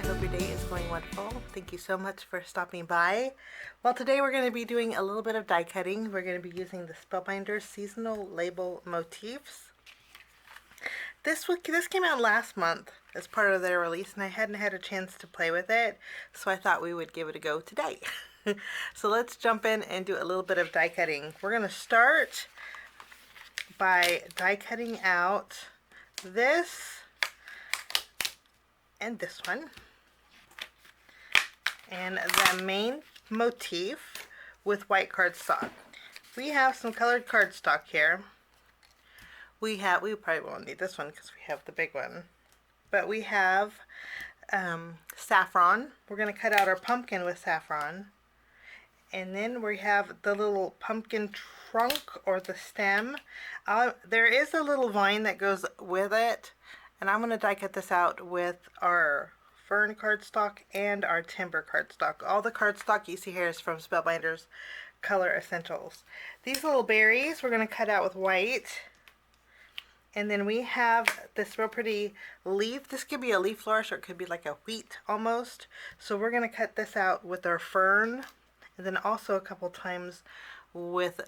hope your day is going wonderful. Thank you so much for stopping by. Well, today we're going to be doing a little bit of die cutting. We're going to be using the Spellbinders seasonal label Motifs. This came out last month as part of their release, and I hadn't had a chance to play with it, so I thought we would give it a go today. So let's jump in and do a little bit of die cutting. We're going to start by die cutting out this and this one, and the main motif with white cardstock. We have some colored cardstock here. We probably won't need this one because we have the big one, but we have saffron. We're going to cut out our pumpkin with saffron, and then we have the little pumpkin trunk or the stem. There is a little vine that goes with it, and I'm going to die cut this out with our fern cardstock and our timber cardstock. All the cardstock you see here is from Spellbinders Color Essentials. These little berries we're going to cut out with white. And then we have this real pretty leaf. This could be a leaf flourish, or it could be like a wheat almost. So we're going to cut this out with our fern. And then also a couple times with,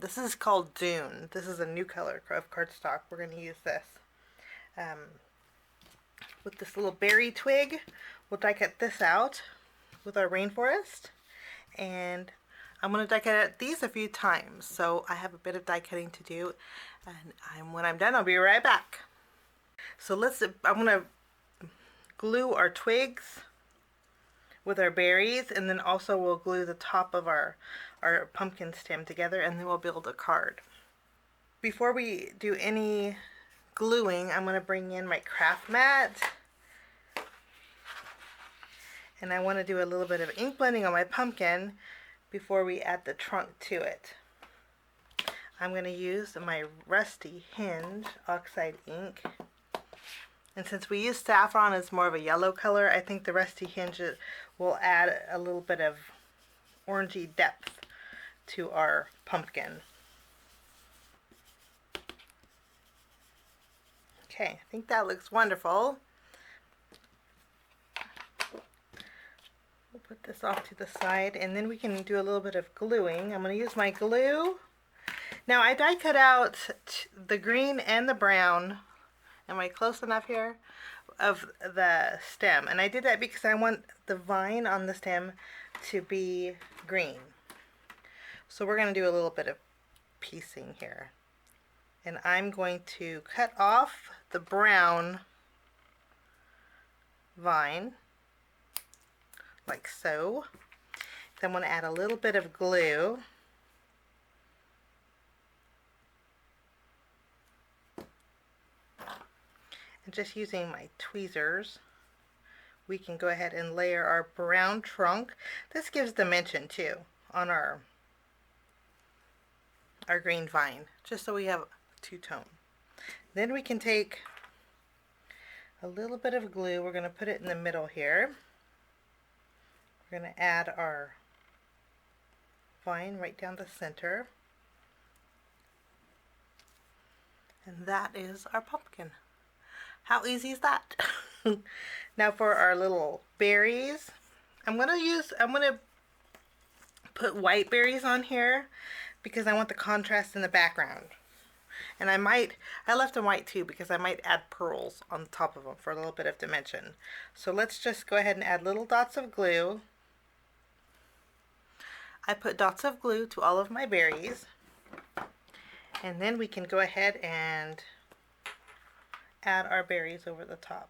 this is called Dune. This is a new color of cardstock. We're going to use this. With this little berry twig, we'll die cut this out with our rainforest. And I'm going to die cut these a few times. So I have a bit of die cutting to do. And when I'm done, I'll be right back. So I'm going to glue our twigs with our berries, and then also we'll glue the top of our pumpkin stem together, and then we'll build a card. Before we do any gluing, I'm going to bring in my craft mat, and I want to do a little bit of ink blending on my pumpkin before we add the trunk to it. I'm going to use my Rusty Hinge oxide ink, and since we use saffron as more of a yellow color, I think the Rusty Hinge will add a little bit of orangey depth to our pumpkin. Okay, I think that looks wonderful. We'll put this off to the side, and then we can do a little bit of gluing. I'm going to use my glue. Now I die cut out the green and the brown. Am I close enough here? Of the stem, and I did that because I want the vine on the stem to be green. So we're going to do a little bit of piecing here, and I'm going to cut off the brown vine like so. Then I'm going to add a little bit of glue. And just using my tweezers, we can go ahead and layer our brown trunk. This gives dimension too on our green vine, just so we have two-tone. Then we can take a little bit of glue. We're going to put it in the middle here. We're going to add our vine right down the center. And that is our pumpkin. How easy is that? Now for our little berries, I'm going to put white berries on here because I want the contrast in the background. And I left them white too because I might add pearls on the top of them for a little bit of dimension. So let's just go ahead and add little dots of glue. I put dots of glue to all of my berries. And then we can go ahead and add our berries over the top.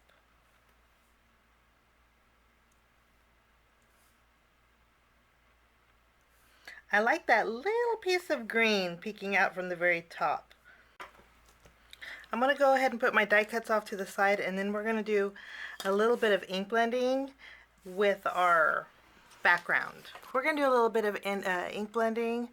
I like that little piece of green peeking out from the very top. I'm going to go ahead and put my die cuts off to the side, and then we're going to do a little bit of ink blending with our background. We're going to do a little bit of ink blending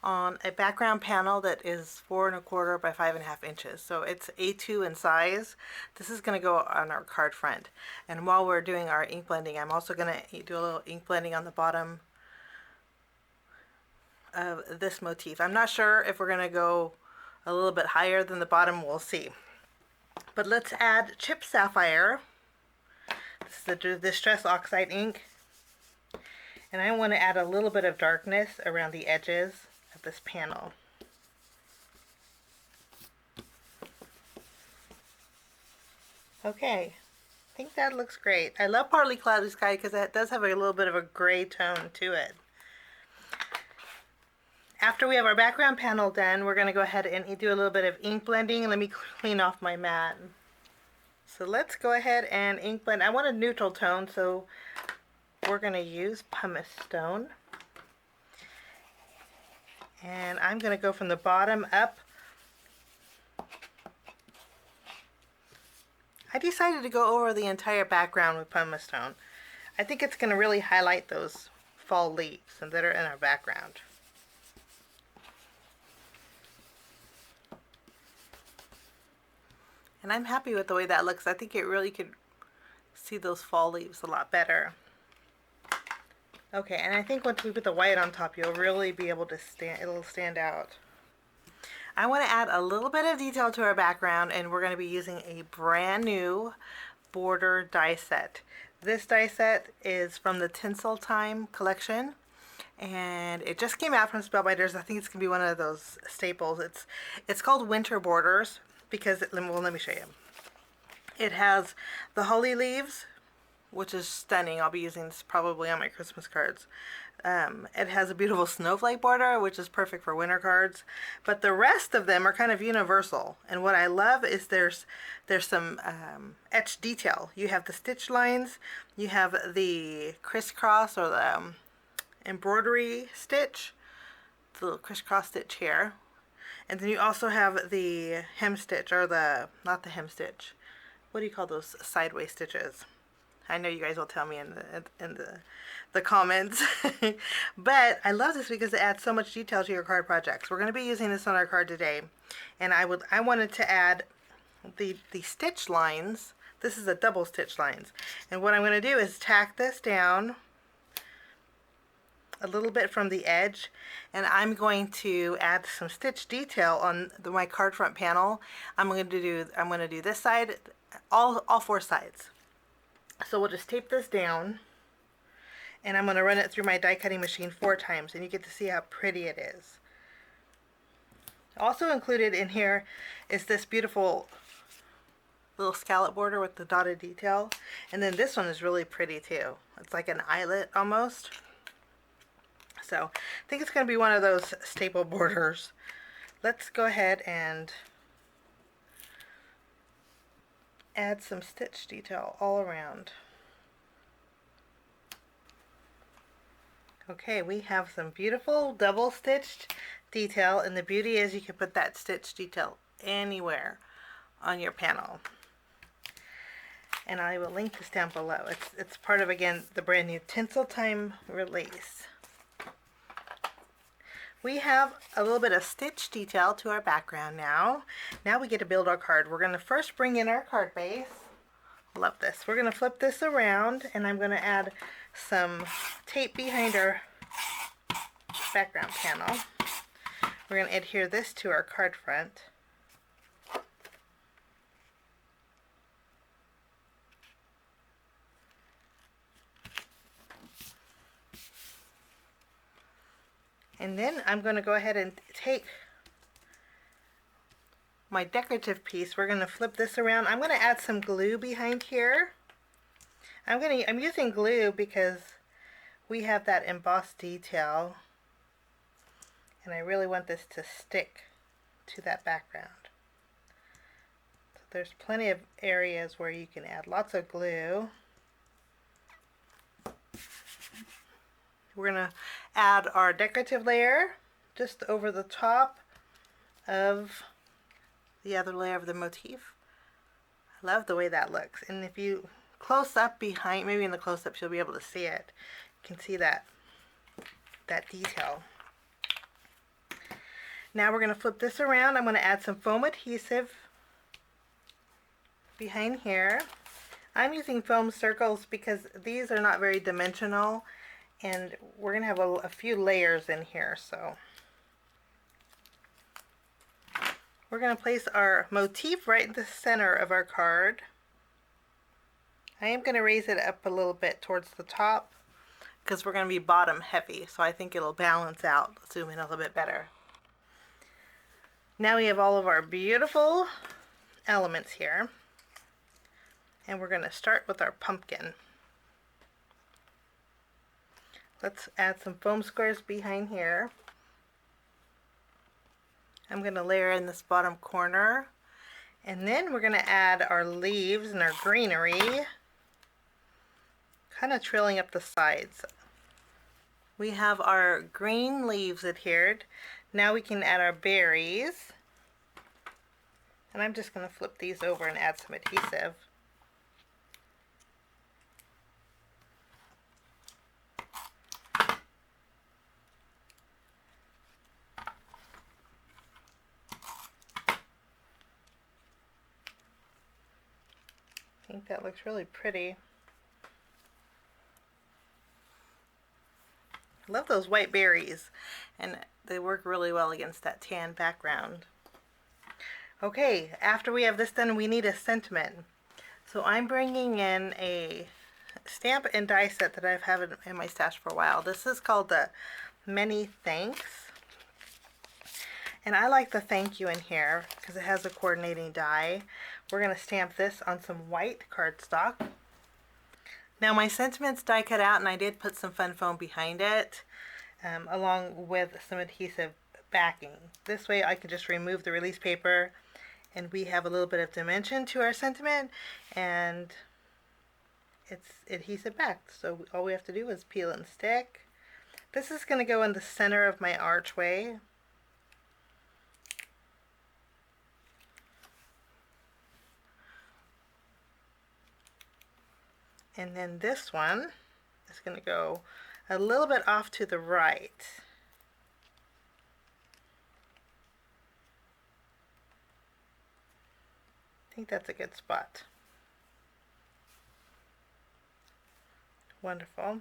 on a background panel that is 4 1/4 by 5 1/2 inches. So it's A2 in size. This is going to go on our card front. And while we're doing our ink blending, I'm also going to do a little ink blending on the bottom of this motif. I'm not sure if we're going to go a little bit higher than the bottom. We'll see. But let's add chipped sapphire This is the Distress Oxide ink. And I want to add a little bit of darkness around the edges of this panel. Okay, I think that looks great. I love Partly Cloudy Sky because it does have a little bit of a gray tone to it. After we have our background panel done, we're going to go ahead and do a little bit of ink blending. Let me clean off my mat. So let's go ahead and ink blend. I want a neutral tone, so we're going to use pumice stone. And I'm going to go from the bottom up. I decided to go over the entire background with pumice stone. I think it's going to really highlight those fall leaves that are in our background. And I'm happy with the way that looks. I think it really could see those fall leaves a lot better. Okay, and I think once we put the white on top, you'll really be able to it'll stand out. I want to add a little bit of detail to our background, and we're going to be using a brand new border die set. This die set is from the Tinsel Time collection, and it just came out from Spellbinders. I think it's going to be one of those staples. It's called Winter Borders because, let me show you. It has the holly leaves, which is stunning. I'll be using this probably on my Christmas cards. It has a beautiful snowflake border, which is perfect for winter cards. But the rest of them are kind of universal. And what I love is there's some etched detail. You have the stitch lines, you have the crisscross or the embroidery stitch, the little crisscross stitch here. And then you also have the hem stitch, or not the hem stitch. What do you call those sideways stitches? I know you guys will tell me in the comments. But I love this because it adds so much detail to your card projects. We're going to be using this on our card today. And I wanted to add the stitch lines. This is a double stitch lines. And what I'm going to do is tack this down a little bit from the edge, and I'm going to add some stitch detail on my card front panel. I'm going to do this side, all four sides. So we'll just tape this down, and I'm going to run it through my die cutting machine 4 times, and you get to see how pretty it is. Also included in here is this beautiful little scallop border with the dotted detail, and then this one is really pretty too. It's like an eyelet almost. So I think it's going to be one of those staple borders. Let's go ahead and add some stitch detail all around. Okay, we have some beautiful double stitched detail, and the beauty is you can put that stitch detail anywhere on your panel. And I will link this down below. It's part of, again, the brand new Tinsel Time release. We have a little bit of stitch detail to our background now. Now we get to build our card. We're going to first bring in our card base. Love this. We're going to flip this around, and I'm going to add some tape behind our background panel. We're going to adhere this to our card front. And then I'm going to go ahead and take my decorative piece. We're going to flip this around. I'm going to add some glue behind here. I'm using glue because we have that embossed detail, and I really want this to stick to that background. So there's plenty of areas where you can add lots of glue. We're going to add our decorative layer just over the top of the other layer of the motif. I love the way that looks. And if you close up behind, maybe in the close-ups you'll be able to see it. You can see that detail. Now we're going to flip this around. I'm going to add some foam adhesive behind here. I'm using foam circles because these are not very dimensional, and we're going to have a few layers in here. So we're going to place our motif right in the center of our card. I am going to raise it up a little bit towards the top because we're going to be bottom heavy, so I think it'll balance out. Zoom in a little bit better. Now we have all of our beautiful elements here, and we're going to start with our pumpkin. Let's add some foam squares behind here. I'm going to layer in this bottom corner, and then we're going to add our leaves and our greenery, kind of trailing up the sides. We have our green leaves adhered. Now we can add our berries, and I'm just going to flip these over and add some adhesive. I think that looks really pretty. I love those white berries, and they work really well against that tan background. Okay, after we have this done, we need a sentiment. So I'm bringing in a stamp and die set that I've had in my stash for a while. This is called the Many Thanks. And I like the thank you in here because it has a coordinating die. We're going to stamp this on some white cardstock. Now my sentiment's die cut out, and I did put some fun foam behind it, along with some adhesive backing. This way I can just remove the release paper, and we have a little bit of dimension to our sentiment, and it's adhesive backed. So all we have to do is peel and stick. This is going to go in the center of my archway. And then this one is going to go a little bit off to the right. I think that's a good spot. Wonderful.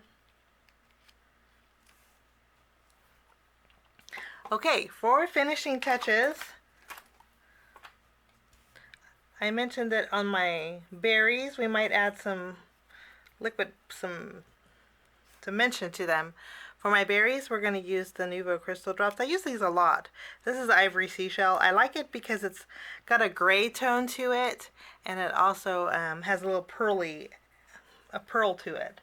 Okay, for finishing touches, I mentioned that on my berries we might add some some dimension to them. For my berries, we're going to use the Nuvo crystal drops. I use these a lot. This is Ivory Seashell. I like it because it's got a gray tone to it, and it also has a little pearl to it.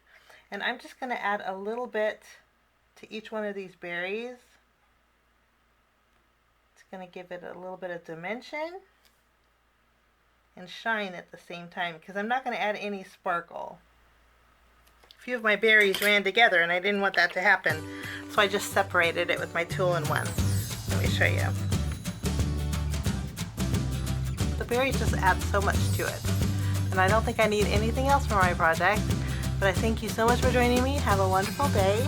And I'm just going to add a little bit to each one of these berries. It's going to give it a little bit of dimension and shine at the same time, because I'm not going to add any sparkle. A few of my berries ran together and I didn't want that to happen, so I just separated it with my tool-in-one. Let me show you. The berries just add so much to it, and I don't think I need anything else for my project. But I thank you so much for joining me. Have a wonderful day.